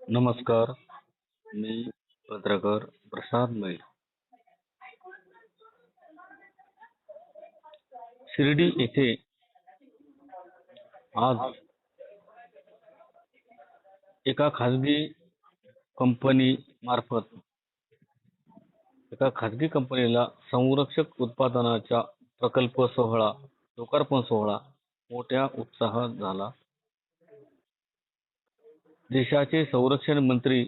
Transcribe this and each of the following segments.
नमस्कार. मी पत्रकार प्रसाद मैल. शिर्डी येथे आज एका खाजगी कंपनी मार्फत एका खाजगी कंपनीला संरक्षक उत्पादनाचा प्रकल्प सोहळा लोकार्पण सोहळा मोठ्या उत्साहात झाला. देशाचे संरक्षण मंत्री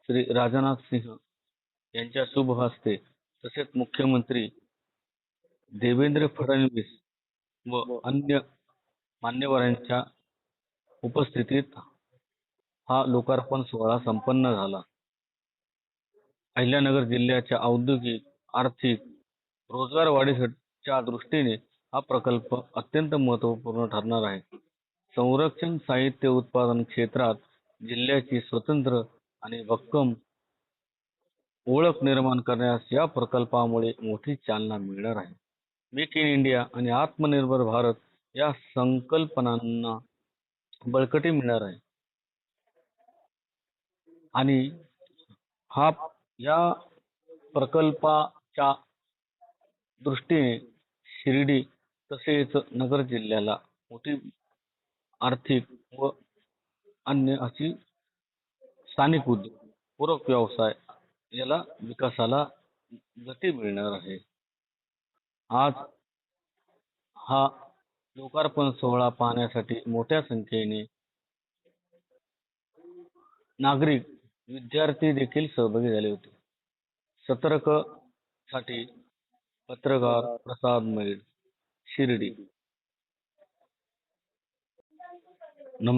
श्री राजनाथ सिंह यांच्या शुभ हस्ते तसेच मुख्यमंत्री देवेंद्र फडणवीस व अन्य मान्यवरांच्या उपस्थितीत हा लोकार्पण सोहळा संपन्न झाला. अहिल्यानगर जिल्ह्याच्या औद्योगिक, आर्थिक, रोजगार वाढीच्या दृष्टीने हा प्रकल्प अत्यंत महत्त्वपूर्ण ठरणार आहे. संरक्षण साहित्य उत्पादन क्षेत्रात जिल्ह्याची स्वतंत्र आणि भक्कम ओळख निर्माण करण्यास या प्रकल्पामुळे मोठी चालना मिळणार आहे. मेक इन इंडिया आणि आत्मनिर्भर भारत या संकल्पनांना बळकटी मिळणार आहे आणि या प्रकल्पाच्या दृष्टीने शिर्डी तसेच नगर जिल्ह्याला मोठी आर्थिक व अन्य अशी स्थानिक उद्योग, पूरक व्यवसाय याला विकासाला गती मिळणार आहे. आज हा लोकार्पण सोहळा पाहण्यासाठी मोठ्या संख्येने नागरिक, विद्यार्थी देखील सहभागी झाले होते. सतर्क साठी पत्रकार प्रसाद मैल, शिर्डी. नमस्कार.